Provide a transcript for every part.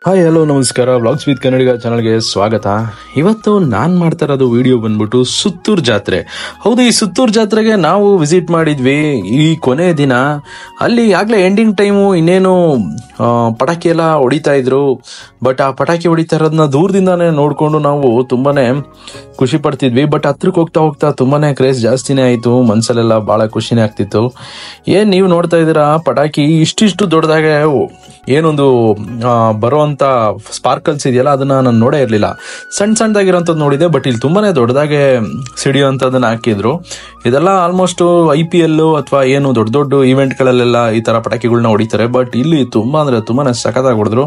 Hi hello ನಮಸ್ಕಾರ vlogs with ಕನ್ನಡಿಗ ಚಾನಲ್ಗೆ ಸ್ವಾಗತ. ಇವತ್ತು ನಾನು ಮಾಡ್ತಾ ಇರೋದು ವಿಡಿಯೋ ಬಂದ್ಬಿಟ್ಟು ಸುತ್ತೂರು ಜಾತ್ರೆ. ಹೌದು, ಈ ಸುತ್ತೂರು ಜಾತ್ರೆಗೆ ನಾವು ವಿಸಿಟ್ ಮಾಡಿದ್ವಿ ಈ ಕೊನೆ ದಿನ. ಅಲ್ಲಿ ಆಗ್ಲೇ ಎಂಡಿಂಗ್ ಟೈಮು, ಇನ್ನೇನು ಪಟಾಕಿ ಎಲ್ಲ ಹೊಡಿತಾ ಇದ್ರು. ಬಟ್ ಆ ಪಟಾಕಿ ಹೊಡಿತಾ ಇರೋದನ್ನ ದೂರದಿಂದಾನೇ ನೋಡ್ಕೊಂಡು ನಾವು ತುಂಬಾನೇ ಖುಷಿ ಪಡ್ತಿದ್ವಿ. ಬಟ್ ಹತ್ರಕ್ಕೆ ಹೋಗ್ತಾ ಹೋಗ್ತಾ ತುಂಬಾನೇ ಕ್ರೇಜ್ ಜಾಸ್ತಿನೇ ಆಯ್ತು. ಮನ್ಸಲ್ಲೆಲ್ಲ ಬಹಳ ಖುಷಿನೇ ಆಗ್ತಿತ್ತು. ಏನ್ ನೀವು ನೋಡ್ತಾ ಇದ್ದೀರಾ, ಪಟಾಕಿ ಇಷ್ಟಿಷ್ಟು ದೊಡ್ಡದಾಗೆ ಏನೊಂದು ಬರುವಂತ ಸ್ಪಾರ್ಕಲ್ಸ್ ಇದೆಯಲ್ಲ, ಅದನ್ನ ನಾನು ನೋಡೇ ಇರ್ಲಿಲ್ಲ. ಸಣ್ಣದಾಗಿರೋಂಥದ್ದು ನೋಡಿದೆ, ಬಟ್ ಇಲ್ಲಿ ತುಂಬಾನೇ ದೊಡ್ಡದಾಗೆ ಸಿಡಿಯುವಂಥದ್ದನ್ನ ಹಾಕಿದ್ರು. ಇದೆಲ್ಲ ಆಲ್ಮೋಸ್ಟ್ IPL ಅಥವಾ ಏನು ದೊಡ್ಡ ದೊಡ್ಡ ಇವೆಂಟ್ ಗಳಲ್ಲೆಲ್ಲ ಈ ತರ ಪಟಾಕಿಗಳನ್ನ ಹೊಡಿತಾರೆ. ಬಟ್ ಇಲ್ಲಿ ತುಂಬಾನೇ ಸಖತ್ತಾಗಿ ಹೊಡೆದ್ರು.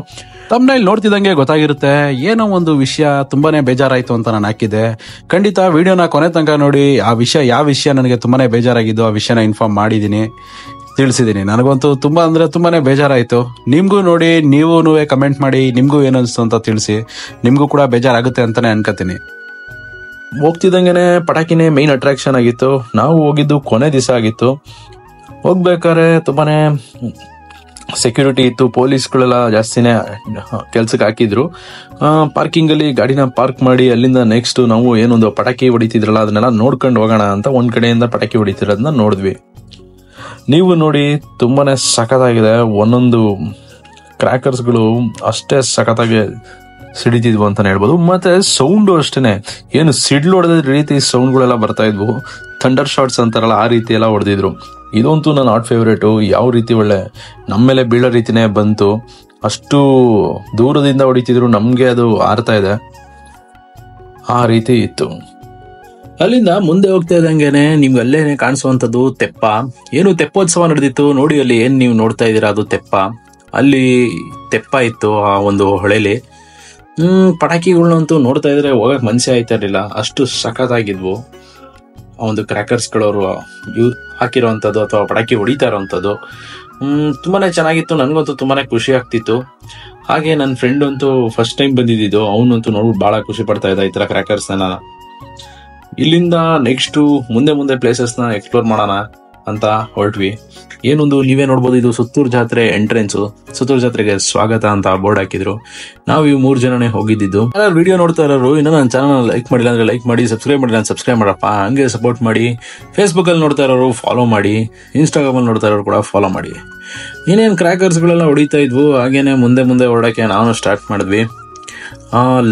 ತಮ್ಮನೇಲಿ ನೋಡ್ತಿದ್ದಂಗೆ ಗೊತ್ತಾಗಿರುತ್ತೆ, ಏನೋ ಒಂದು ವಿಷಯ ತುಂಬಾನೇ ಬೇಜಾರಾಯ್ತು ಅಂತ ನಾನು ಹಾಕಿದ್ದೆ. ಖಂಡಿತ ವಿಡಿಯೋನ ಕೊನೆ ತನಕ ನೋಡಿ. ಆ ವಿಷಯ ಯಾವ ವಿಷಯ ನನಗೆ ತುಂಬಾನೇ ಬೇಜಾರಾಗಿದ್ದು, ಆ ವಿಷಯನ ಇನ್ಫಾರ್ಮ್ ಮಾಡಿದ್ದೀನಿ, ತಿಳಿಸಿದ್ದೀನಿ. ನನಗಂತೂ ತುಂಬಾನೇ ಬೇಜಾರಾಯ್ತು. ನಿಮ್ಗೂ ನೋಡಿ, ನೀವು ಕಮೆಂಟ್ ಮಾಡಿ ನಿಮ್ಗೂ ಏನನ್ಸ್ತು ಅಂತ ತಿಳಿಸಿ. ನಿಮ್ಗೂ ಕೂಡ ಬೇಜಾರಾಗುತ್ತೆ ಅಂತಾನೆ ಅನ್ಕೋತೀನಿ. ಹೋಗ್ತಿದ್ದಂಗೆನೆ ಪಟಾಕಿನೇ ಮೈನ್ ಅಟ್ರಾಕ್ಷನ್ ಆಗಿತ್ತು. ನಾವು ಹೋಗಿದ್ದು ಕೊನೆ ದಿವಸ ಆಗಿತ್ತು. ಹೋಗ್ಬೇಕಾದ್ರೆ ತುಂಬಾನೇ ಸೆಕ್ಯೂರಿಟಿ ಇತ್ತು, ಪೊಲೀಸ್ಗಳೆಲ್ಲ ಜಾಸ್ತಿನೇ ಕೆಲ್ಸಕ್ಕೆ ಹಾಕಿದ್ರು. ಪಾರ್ಕಿಂಗ್ ಅಲ್ಲಿ ಗಾಡಿನ ಪಾರ್ಕ್ ಮಾಡಿ ಅಲ್ಲಿಂದ ನೆಕ್ಸ್ಟ್ ನಾವು ಏನೊಂದು ಪಟಾಕಿ ಹೊಡಿತಿದ್ರಲ್ಲ ಅದನ್ನೆಲ್ಲ ನೋಡ್ಕೊಂಡು ಹೋಗೋಣ ಅಂತ ಒಂದ್ ಕಡೆಯಿಂದ ಪಟಾಕಿ ಹೊಡಿತಿರೋದನ್ನ ನೋಡಿದ್ವಿ. ನೀವು ನೋಡಿ, ತುಂಬಾನೇ ಸಖತ್ತಾಗಿದೆ. ಒಂದೊಂದು ಕ್ರ್ಯಾಕರ್ಸ್ಗಳು ಅಷ್ಟೇ ಸಖತ್ತಾಗಿ ಸಿಡಿತಿದ್ವು ಅಂತಾನೆ ಹೇಳ್ಬೋದು. ಮತ್ತೆ ಸೌಂಡು ಅಷ್ಟೇನೆ, ಏನು ಸಿಡ್ಲು ಹೊಡೆದ ರೀತಿ ಸೌಂಡ್ಗಳೆಲ್ಲ ಬರ್ತಾ ಇದ್ವು. ಥಂಡರ್ ಶಾಟ್ಸ್ ಅಂತಾರಲ್ಲ, ಆ ರೀತಿ ಎಲ್ಲ ಹೊಡೆದಿದ್ರು. ಇದಂತೂ ನನ್ನ ಹಾಟ್ ಫೇವ್ರೇಟು. ಯಾವ ರೀತಿ ಒಳ್ಳೆ ನಮ್ಮ ಮೇಲೆ ಬೀಳೋ ರೀತಿನೇ ಬಂತು. ಅಷ್ಟು ದೂರದಿಂದ ಹೊಡಿತಿದ್ರು, ನಮ್ಗೆ ಅದು ಆರ್ತಾ ಇದೆ, ಆ ರೀತಿ ಇತ್ತು. ಅಲ್ಲಿಂದ ಮುಂದೆ ಹೋಗ್ತಾ ಇದ್ದಂಗೆನೆ ನಿಮ್ಗೆ ಅಲ್ಲೇನೆ ಕಾಣಿಸುವಂತದ್ದು ತೆಪ್ಪ. ಏನು ತೆಪ್ಪೋತ್ಸವ ನಡೆದಿತ್ತು ನೋಡಿ. ಅಲ್ಲಿ ಏನ್ ನೀವು ನೋಡ್ತಾ ಇದ್ದೀರಾ, ಅದು ತೆಪ್ಪ. ಅಲ್ಲಿ ತೆಪ್ಪ ಇತ್ತು ಆ ಒಂದು ಹೊಳೆಲಿ. ಪಟಾಕಿಗಳನ್ನಂತೂ ನೋಡ್ತಾ ಇದ್ರೆ ಹೋಗಕ್ ಮನಸ್ಸೇ ಆಯ್ತಾ ಇರ್ಲಿಲ್ಲ, ಅಷ್ಟು ಸಖತ್ತಾಗಿದ್ವು. ಆ ಒಂದು ಕ್ರ್ಯಾಕರ್ಸ್ಗಳವರು ಹಾಕಿರೋಂಥದ್ದು ಅಥವಾ ಪಟಾಕಿ ಹೊಡಿತಾ ಇರೋಂಥದ್ದು ತುಂಬಾನೇ ಚೆನ್ನಾಗಿತ್ತು. ನನ್ಗಂತೂ ತುಂಬಾನೇ ಖುಷಿ ಆಗ್ತಿತ್ತು. ಹಾಗೆ ನನ್ನ ಫ್ರೆಂಡ್ ಅಂತೂ ಫಸ್ಟ್ ಟೈಮ್ ಬಂದಿದ್ದು, ಅವನಂತೂ ನೋಡ್ಬಿಟ್ಟು ಬಹಳ ಖುಷಿ ಪಡ್ತಾ ಇದ್ದ ಈ ತರ ಕ್ರ್ಯಾಕರ್ಸ್. ಇಲ್ಲಿಂದ ನೆಕ್ಸ್ಟ್ ಮುಂದೆ ಪ್ಲೇಸಸ್ ನ ಎಕ್ಸ್ಪ್ಲೋರ್ ಮಾಡೋಣ ಅಂತ ಹೊರಟ್ವಿ. ಏನೊಂದು ನೀವೇ ನೋಡ್ಬೋದು, ಇದು ಸುತ್ತೂರು ಜಾತ್ರೆ ಎಂಟ್ರೆನ್ಸ್. ಸುತ್ತೂರು ಜಾತ್ರೆಗೆ ಸ್ವಾಗತ ಅಂತ ಬೋರ್ಡ್ ಹಾಕಿದ್ರು. ನಾವು ಈ 3 ಜನನೇ ಹೋಗಿದ್ದು. ವಿಡಿಯೋ ನೋಡ್ತಾ ಇರೋರು ಇನ್ನೂ ನನ್ನ ಚಾನಲ್ ಲೈಕ್ ಮಾಡಿಲ್ಲ ಅಂದ್ರೆ ಲೈಕ್ ಮಾಡಿ, ಸಬ್ಸ್ಕ್ರೈಬ್ ಮಾಡಿಲ್ಲ ಅಂದ್ರೆ ಸಬ್ಸ್ಕ್ರೈಬ್ ಮಾಡಪ್ಪ, ಹಂಗೆ ಸಪೋರ್ಟ್ ಮಾಡಿ. ಫೇಸ್ಬುಕ್ ಅಲ್ಲಿ ನೋಡ್ತಾ ಇರೋರು ಫಾಲೋ ಮಾಡಿ, ಇನ್ಸ್ಟಾಗ್ರಾಮ್ ಅಲ್ಲಿ ನೋಡ್ತಾ ಇರೋರು ಕೂಡ ಫಾಲೋ ಮಾಡಿ. ಇನ್ನೇನು ಕ್ರ್ಯಾಕರ್ಸ್ ಗಳೆಲ್ಲ ಹೊಡಿತಾ ಇದ್ವು. ಹಾಗೇನೆ ಮುಂದೆ ಹೊರಡಕ್ಕೆ ನಾವು ಸ್ಟಾರ್ಟ್ ಮಾಡಿದ್ವಿ.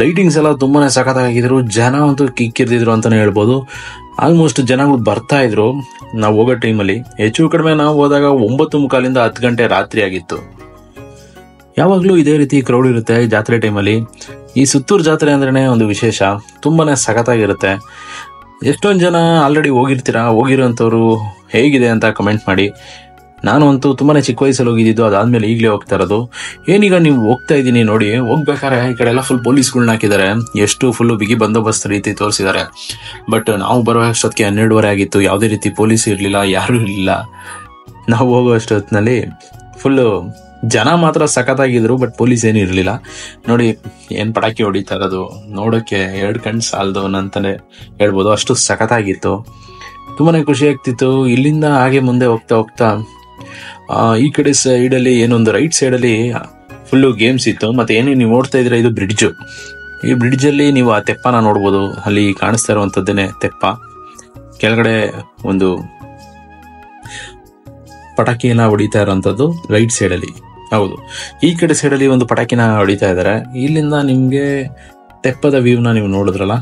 ಲೈಟಿಂಗ್ಸ್ ಎಲ್ಲ ತುಂಬಾನೇ ಸಖತ್ತಾಗಿದ್ರು. ಜನ ಅಂತೂ ಕಿಕ್ಕಿರ್ದಿದ್ರು ಅಂತಾನೆ ಹೇಳ್ಬೋದು. ಆಲ್ಮೋಸ್ಟ್ ಜನಗಳು ಬರ್ತಾ ಇದ್ರು ನಾವು ಹೋಗೋ ಟೈಮಲ್ಲಿ. ಹೆಚ್ಚು ಕಡಿಮೆ ನಾವು ಹೋದಾಗ 9:45 10 ಗಂಟೆ ರಾತ್ರಿ ಆಗಿತ್ತು. ಯಾವಾಗ್ಲೂ ಇದೇ ರೀತಿ ಕ್ರೌಡ್ ಇರುತ್ತೆ ಜಾತ್ರೆ ಟೈಮಲ್ಲಿ. ಈ ಸುತ್ತೂರು ಜಾತ್ರೆ ಅಂದ್ರೇನೆ ಒಂದು ವಿಶೇಷ, ತುಂಬಾನೇ ಸಖತ್ತಾಗಿರುತ್ತೆ. ಎಷ್ಟೊಂದು ಜನ ಆಲ್ರೆಡಿ ಹೋಗಿರ್ತೀರಾ, ಹೋಗಿರೋಂಥವ್ರು ಹೇಗಿದೆ ಅಂತ ಕಮೆಂಟ್ ಮಾಡಿ. ನಾನು ಅಂತೂ ತುಂಬಾನೇ ಚಿಕ್ಕ ವಯಸ್ಸಲ್ಲಿ ಹೋಗಿದ್ದು, ಅದಾದ್ಮೇಲೆ ಈಗಲೇ ಹೋಗ್ತಾ ಇರೋದು. ಏನೀಗ ನೀವು ಹೋಗ್ತಾ ಇದ್ದೀನಿ ನೋಡಿ, ಹೋಗ್ಬೇಕಾದ್ರೆ ಈ ಕಡೆ ಎಲ್ಲ ಫುಲ್ ಪೊಲೀಸ್ಗಳನ್ನ ಹಾಕಿದ್ದಾರೆ. ಎಷ್ಟು ಫುಲ್ ಬಿಗಿ ಬಂದೋಬಸ್ತ್ ರೀತಿ ತೋರಿಸಿದ್ದಾರೆ. ಬಟ್ ನಾವು ಬರೋ ಅಷ್ಟೊತ್ತಿಗೆ 12:30 ಆಗಿತ್ತು. ಯಾವುದೇ ರೀತಿ ಪೊಲೀಸ್ ಇರಲಿಲ್ಲ, ಯಾರು ಇರಲಿಲ್ಲ. ನಾವು ಹೋಗೋ ಅಷ್ಟೊತ್ತಿನಲ್ಲಿ ಫುಲ್ಲು ಜನ ಮಾತ್ರ ಸಖತ್ತಾಗಿದ್ರು, ಬಟ್ ಪೊಲೀಸ್ ಏನು ಇರಲಿಲ್ಲ. ನೋಡಿ ಏನ್ ಪಟಾಕಿ ಹೊಡಿತಾ ಇರೋದು ನೋಡೋಕೆ 2 ಕಣ್ಣು ಸಾಲದು ಅಂತಾನೆ ಹೇಳ್ಬೋದು. ಅಷ್ಟು ಸಖತ್ತಾಗಿತ್ತು, ತುಂಬಾನೇ ಖುಷಿ ಆಗ್ತಿತ್ತು. ಇಲ್ಲಿಂದ ಹಾಗೆ ಮುಂದೆ ಹೋಗ್ತಾ ಈ ಕಡೆ ಸೈಡ್ ಅಲ್ಲಿ ಏನೊಂದು ರೈಟ್ ಸೈಡ್ ಅಲ್ಲಿ ಫುಲ್ಲು ಗೇಮ್ಸ್ ಇತ್ತು. ಮತ್ತೆ ಏನು ನೀವು ನೋಡ್ತಾ ಇದ್ರೆ ಇದು ಬ್ರಿಡ್ಜ್. ಈ ಬ್ರಿಡ್ಜ್ ಅಲ್ಲಿ ನೀವು ಆ ತೆಪ್ಪನ ನೋಡ್ಬೋದು. ಅಲ್ಲಿ ಕಾಣಿಸ್ತಾ ಇರುವಂತದ್ದೇನೆ ತೆಪ್ಪ. ಕೆಳಗಡೆ ಒಂದು ಪಟಾಕಿನ ಹೊಡಿತಾ ಇರುವಂತದ್ದು ರೈಟ್ ಸೈಡ್ ಅಲ್ಲಿ. ಹೌದು, ಈ ಕಡೆ ಸೈಡ್ ಅಲ್ಲಿ ಒಂದು ಪಟಾಕಿನ ಹೊಡಿತಾ ಇದ್ದಾರೆ. ಇಲ್ಲಿಂದ ನಿಮ್ಗೆ ತೆಪ್ಪದ ವ್ಯೂನ ನೀವು ನೋಡಿದ್ರಲ್ಲ,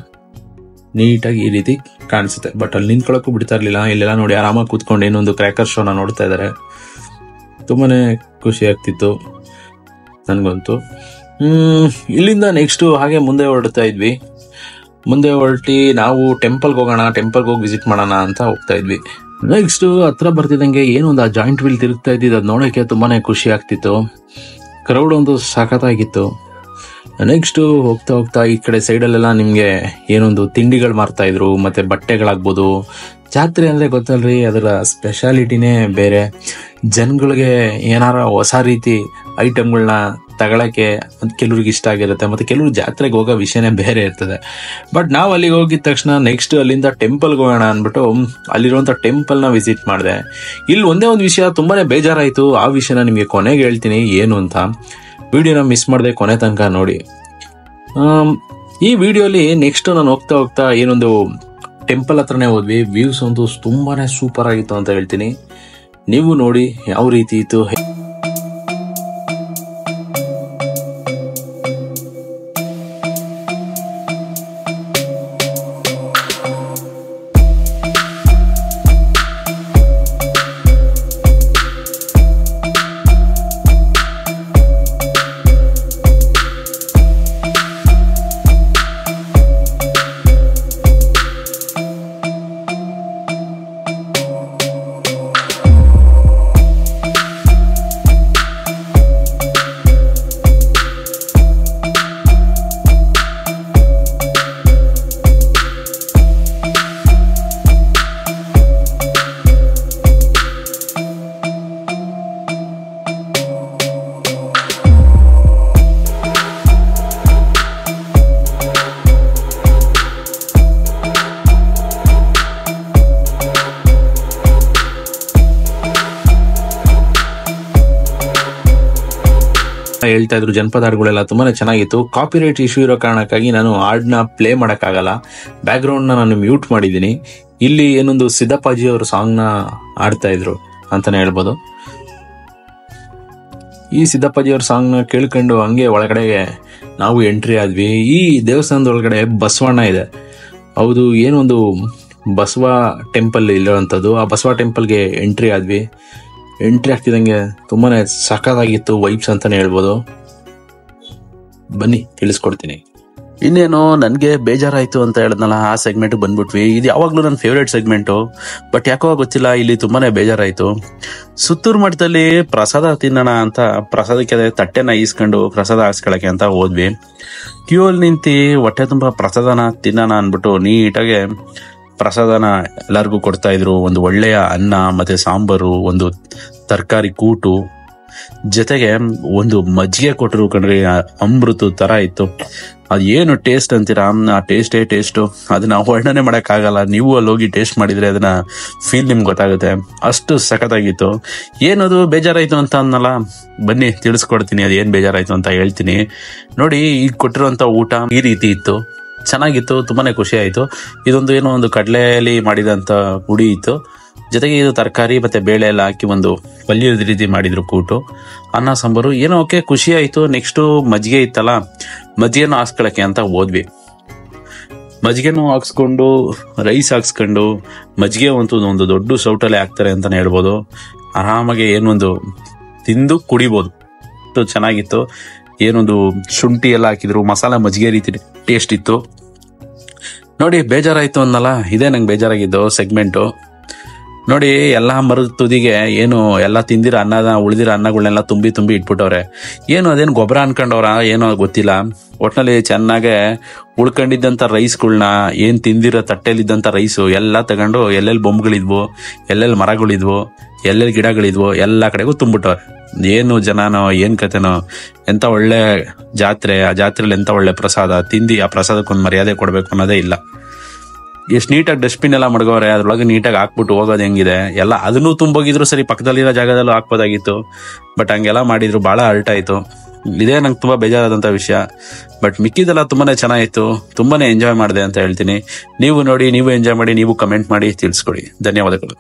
ನೀಟಾಗಿ ಈ ರೀತಿ ಕಾಣಿಸುತ್ತೆ. ಬಟ್ ಅಲ್ಲಿ ನಿಂತ್ಕೊಳ್ಳೋಕ್ಕೂ ಬಿಡ್ತಾ ಇರ್ಲಿಲ್ಲ. ಇಲ್ಲೆಲ್ಲ ನೋಡಿ ಆರಾಮಾಗಿ ಕೂತ್ಕೊಂಡು ಏನೊಂದು ಕ್ರ್ಯಾಕರ್ ಶೋನ ನೋಡ್ತಾ ಇದ್ದಾರೆ. ತುಂಬಾನೇ ಖುಷಿ ಆಗ್ತಿತ್ತು ನನ್ಗಂತೂ. ಇಲ್ಲಿಂದ ನೆಕ್ಸ್ಟ್ ಹಾಗೆ ಮುಂದೆ ಹೊರಡ್ತಾ ಇದ್ವಿ. ಮುಂದೆ ಹೊರಟಿ ನಾವು ಟೆಂಪಲ್ಗೆ ಹೋಗೋಣ, ಟೆಂಪಲ್ಗೆ ಹೋಗಿ ವಿಸಿಟ್ ಮಾಡೋಣ ಅಂತ ಹೋಗ್ತಾ ಇದ್ವಿ. ನೆಕ್ಸ್ಟ್ ಹತ್ರ ಬರ್ತಿದ್ದಂಗೆ ಏನೊಂದು ಆ ಜಾಯಿಂಟ್ ವೀಲ್ ತಿರುಗ್ತಾ ಇದ್ದಿದ್ದು, ಅದು ನೋಡೋಕೆ ತುಂಬಾನೇ ಖುಷಿ ಆಗ್ತಿತ್ತು. ಕ್ರೌಡ್ ಒಂದು ಸಖತ್ತಾಗಿತ್ತು. ನೆಕ್ಸ್ಟ್ ಹೋಗ್ತಾ ಈ ಕಡೆ ಸೈಡಲ್ಲೆಲ್ಲ ನಿಮ್ಗೆ ಏನೊಂದು ತಿಂಡಿಗಳು ಮಾರ್ತಾ ಇದ್ರು, ಮತ್ತೆ ಬಟ್ಟೆಗಳಾಗ್ಬೋದು. ಜಾತ್ರೆ ಅಂದ್ರೆ ಗೊತ್ತಲ್ರಿ, ಅದರ ಸ್ಪೆಷಾಲಿಟಿನೇ ಬೇರೆ. ಜನಗಳಿಗೆ ಏನಾರ ಹೊಸ ರೀತಿ ಐಟಮ್ಗಳನ್ನ ತಗೊಳಕ್ಕೆ ಕೆಲವ್ರಿಗೆ ಇಷ್ಟ ಆಗಿರುತ್ತೆ, ಮತ್ತೆ ಕೆಲವ್ರು ಜಾತ್ರೆಗೆ ಹೋಗೋ ವಿಷಯನೇ ಬೇರೆ ಇರ್ತದೆ. ಬಟ್ ನಾವು ಅಲ್ಲಿಗೆ ಹೋಗಿದ ತಕ್ಷಣ ನೆಕ್ಸ್ಟ್ ಅಲ್ಲಿಂದ ಟೆಂಪಲ್ಗೆ ಹೋಗೋಣ ಅಂದ್ಬಿಟ್ಟು ಅಲ್ಲಿರುವಂಥ ಟೆಂಪಲ್ನ ವಿಸಿಟ್ ಮಾಡಿದೆ. ಇಲ್ಲಿ ಒಂದೇ ಒಂದು ವಿಷಯ ತುಂಬಾನೇ ಬೇಜಾರಾಯಿತು. ಆ ವಿಷಯನ ನಿಮಗೆ ಕೊನೆಗೆ ಹೇಳ್ತೀನಿ ಏನು ಅಂತ. ವಿಡಿಯೋನ ಮಿಸ್ ಮಾಡದೆ ಕೊನೆ ತನಕ ನೋಡಿ. ಈ ವಿಡಿಯೋಲಿ ನೆಕ್ಸ್ಟ್ ನಾನು ಹೋಗ್ತಾ ಹೋಗ್ತಾ ಏನೊಂದು ಟೆಂಪಲ್ ಹತ್ರನೇ ಹೋದ್ವಿ. ವ್ಯೂಸ್ ಒಂದು ತುಂಬಾನೇ ಸೂಪರ್ ಆಗಿತ್ತು ಅಂತ ಹೇಳ್ತೀನಿ. ನೀವು ನೋಡಿ ಯಾವ ರೀತಿ ಇತ್ತು. ಹೇಳ್ತಾ ಇದ್ರು ಜನಪದ ಹಾಡುಗಳೆಲ್ಲ ತುಂಬಾನೇ ಚೆನ್ನಾಗಿತ್ತು. ಕಾಪಿರೈಟ್ ಇಶ್ಯೂ ಇರೋ ಕಾರಣಕ್ಕಾಗಿ ನಾನು ಹಾಡ್ನ ಪ್ಲೇ ಮಾಡಕ್ಕಾಗಲ್ಲ. ಬ್ಯಾಕ್ ಗ್ರೌಂಡ್ ನಾನು ಮ್ಯೂಟ್ ಮಾಡಿದ್ದೀನಿ. ಇಲ್ಲಿ ಏನೊಂದು ಸಿದ್ದಪ್ಪಾಜಿ ಅವರು ಸಾಂಗ್ ನ ಆಡ್ತಾ ಇದ್ರು ಅಂತಾನೆ ಹೇಳ್ಬೋದು. ಈ ಸಿದ್ದಪ್ಪಾಜಿ ಅವ್ರ ಸಾಂಗ್ ನ ಕೇಳ್ಕೊಂಡು ಹಂಗೆ ಒಳಗಡೆ ನಾವು ಎಂಟ್ರಿ ಆದ್ವಿ. ಈ ದೇವಸ್ಥಾನದ ಒಳಗಡೆ ಬಸವಣ್ಣ ಇದೆ. ಹೌದು, ಏನೊಂದು ಬಸವ ಟೆಂಪಲ್ ಇರೋಂಥದ್ದು. ಆ ಬಸವ ಟೆಂಪಲ್ಗೆ ಎಂಟ್ರಿ ಆದ್ವಿ. ಎಂಟ್ರಿ ಆಗ್ತಿದಂಗೆ ತುಂಬಾನೇ ಸಖತ್ತಾಗಿತ್ತು ವೈಬ್ಸ್ ಅಂತಾನೆ ಹೇಳ್ಬೋದು. ಬನ್ನಿ ತಿಳಿಸ್ಕೊಡ್ತೀನಿ. ಇನ್ನೇನು ನನಗೆ ಬೇಜಾರಾಯ್ತು ಅಂತ ಹೇಳಿದ್ನಲ್ಲ, ಆ ಸೆಗ್ಮೆಂಟ್ ಬಂದ್ಬಿಟ್ವಿ. ಇದು ಯಾವಾಗ್ಲೂ ನನ್ನ ಫೇವ್ರೇಟ್ ಸೆಗ್ಮೆಂಟು. ಬಟ್ ಯಾಕೋ ಗೊತ್ತಿಲ್ಲ, ಇಲ್ಲಿ ತುಂಬಾನೇ ಬೇಜಾರಾಯ್ತು. ಸುತ್ತೂರು ಮಠದಲ್ಲಿ ಪ್ರಸಾದ ತಿನ್ನೋಣ ಅಂತ ಪ್ರಸಾದಕ್ಕೆ ತಟ್ಟೆನ ಈಸ್ಕೊಂಡು ಪ್ರಸಾದ ಹಾಕ್ಸ್ಕೊಳಕ್ಕೆ ಅಂತ ಹೋದ್ವಿ. ಕ್ಯೂ ಅಲ್ಲಿ ನಿಂತು ಹೊಟ್ಟೆ ತುಂಬಾ ಪ್ರಸಾದನ ತಿನ್ನೋಣ ಅನ್ಬಿಟ್ಟು ನೀಟಾಗೆ ಪ್ರಸಾದನ ಎಲ್ಲರಿಗೂ ಕೊಡ್ತಾ ಇದ್ರು. ಒಂದು ಒಳ್ಳೆಯ ಅನ್ನ ಮತ್ತೆ ಸಾಂಬಾರು, ಒಂದು ತರಕಾರಿ ಕೂಟು, ಜೊತೆಗೆ ಒಂದು ಮಜ್ಜಿಗೆ ಕೊಟ್ಟರು ಕಣ್ರಿ. ಅಮೃತ ತರ ಇತ್ತು. ಅದೇನು ಟೇಸ್ಟ್ ಅಂತೀರಾ, ಆ ಟೇಸ್ಟು ಅದನ್ನ ವರ್ಣನೆ ಮಾಡಕ್ಕಾಗಲ್ಲ. ನೀವು ಅಲ್ಲಿ ಹೋಗಿ ಟೇಸ್ಟ್ ಮಾಡಿದ್ರೆ ಅದನ್ನ ಫೀಲ್ ನಿಮ್ಗೆ ಗೊತ್ತಾಗುತ್ತೆ. ಅಷ್ಟು ಸಖತ್ತಾಗಿತ್ತು. ಏನದು ಬೇಜಾರಾಯ್ತು ಅಂತ ಅನ್ನಲ್ಲ, ಬನ್ನಿ ತಿಳಿಸ್ಕೊಡ್ತೀನಿ ಅದೇನ್ ಬೇಜಾರಾಯ್ತು ಅಂತ ಹೇಳ್ತೀನಿ. ನೋಡಿ, ಈಗ ಕೊಟ್ಟಿರುವಂತ ಊಟ ಈ ರೀತಿ ಇತ್ತು. ಚೆನ್ನಾಗಿತ್ತು, ತುಂಬಾನೇ ಖುಷಿ ಆಯ್ತು. ಇದೊಂದು ಏನೋ ಒಂದು ಕಡಲೆಯಲ್ಲಿ ಮಾಡಿದಂತ ಪುಡಿ ಇತ್ತು. ಜೊತೆಗೆ ಇದು ತರಕಾರಿ ಮತ್ತೆ ಬೇಳೆ ಎಲ್ಲ ಹಾಕಿ ಒಂದು ಪಲ್ಯದ ರೀತಿ ಮಾಡಿದ್ರು ಕೂಟು, ಅನ್ನ ಸಾಂಬಾರು. ಏನೋ ಓಕೆ, ಖುಷಿ ಆಯ್ತು. ನೆಕ್ಸ್ಟ್ ಮಜ್ಜಿಗೆ ಇತ್ತಲ್ಲ, ಮಜ್ಜಿಗೆನೂ ಹಾಕ್ಸ್ಕೊಳಕ್ಕೆ ಅಂತ ಹೋದ್ವಿ. ಮಜ್ಜಿಗೆನೂ ಹಾಕ್ಸ್ಕೊಂಡು ರೈಸ್ ಹಾಕ್ಸ್ಕೊಂಡು, ಮಜ್ಜಿಗೆ ಒಂದು ದೊಡ್ಡ ಸೌಟಲ್ಲೇ ಹಾಕ್ತಾರೆ ಅಂತಾನೆ ಹೇಳ್ಬೋದು. ಆರಾಮಾಗಿ ಏನೊಂದು ತಿಂದು ಕುಡಿಬೋದು. ಚೆನ್ನಾಗಿತ್ತು. ಏನೊಂದು ಶುಂಠಿ ಎಲ್ಲ ಹಾಕಿದ್ರು, ಮಸಾಲ ಮಜ್ಜಿಗೆ ರೀತಿ ಟೇಸ್ಟ್ ಇತ್ತು. ನೋಡಿ, ಬೇಜಾರಾಯ್ತು ಅನ್ನಲ್ಲ, ಇದೇ ನಂಗೆ ಬೇಜಾರಾಗಿದ್ದು ಸೆಗ್ಮೆಂಟು. ನೋಡಿ, ಎಲ್ಲ ಮರದ ತುದಿಗೆ ಏನು ಎಲ್ಲ ತಿಂದಿರೋ ಅನ್ನದ ಉಳಿದಿರೋ ಅನ್ನಗಳನ್ನೆಲ್ಲ ತುಂಬಿ ಇಟ್ಬಿಟ್ಟವ್ರೆ. ಏನು ಅದೇನು ಗೊಬ್ಬರ ಅನ್ಕೊಂಡವ್ರ ಏನೋ ಗೊತ್ತಿಲ್ಲ. ಒಟ್ನಲ್ಲಿ ಚೆನ್ನಾಗೆ ಉಳ್ಕೊಂಡಿದ್ದಂಥ ರೈಸ್ಗಳನ್ನ, ಏನ್ ತಿಂದಿರೋ ತಟ್ಟೆಲಿದ್ದಂಥ ರೈಸು ಎಲ್ಲ ತಗೊಂಡು ಎಲ್ಲೆಲ್ಲಿ ಬೊಂಬುಗಳಿದ್ವು, ಎಲ್ಲೆಲ್ಲಿ ಮರಗಳಿದ್ವು, ಎಲ್ಲೆಲ್ಲಿ ಗಿಡಗಳಿದ್ವು ಎಲ್ಲ ಕಡೆಗೂ ತುಂಬಿಟ್ಟವ್ರೆ. ಏನು ಜನನೋ ಏನ್ ಕತೆನೋ. ಎಂತ ಒಳ್ಳೆ ಜಾತ್ರೆ, ಆ ಜಾತ್ರೆಯಲ್ಲಿ ಎಂತ ಒಳ್ಳೆ ಪ್ರಸಾದ ತಿಂದು ಆ ಪ್ರಸಾದಕ್ಕೊಂದು ಮರ್ಯಾದೆ ಕೊಡ್ಬೇಕು ಅನ್ನೋದೇ ಇಲ್ಲ. ಎಷ್ಟು ನೀಟಾಗಿ ಡಸ್ಟ್ಬಿನ್ ಎಲ್ಲ ಮಡ್ಗವ್ರೆ, ಅದ್ರೊಳಗೆ ನೀಟಾಗಿ ಹಾಕ್ಬಿಟ್ಟು ಹೋಗೋದು ಹೆಂಗಿದೆ ಎಲ್ಲ. ಅದನ್ನೂ ತುಂಬೋಗಿದ್ರು ಸರಿ, ಪಕ್ಕದಲ್ಲಿರೋ ಜಾಗದಲ್ಲೂ ಹಾಕ್ಬೋದಾಗಿತ್ತು. ಬಟ್ ಹಂಗೆಲ್ಲ ಮಾಡಿದ್ರು, ಬಹಳ ಹರ್ಟ್ ಆಯ್ತು. ಇದೇ ನಂಗೆ ತುಂಬಾ ಬೇಜಾರಾದಂತ ವಿಷಯ. ಬಟ್ ಮಿಕ್ಕಿದೆಲ್ಲ ತುಂಬಾನೇ ಚೆನ್ನಾಗಿತ್ತು, ತುಂಬಾನೇ ಎಂಜಾಯ್ ಮಾಡಿದೆ ಅಂತ ಹೇಳ್ತೀನಿ. ನೀವು ನೋಡಿ, ನೀವು ಎಂಜಾಯ್ ಮಾಡಿ, ನೀವು ಕಮೆಂಟ್ ಮಾಡಿ ತಿಳಿಸ್ಕೊಡಿ. ಧನ್ಯವಾದಗಳು.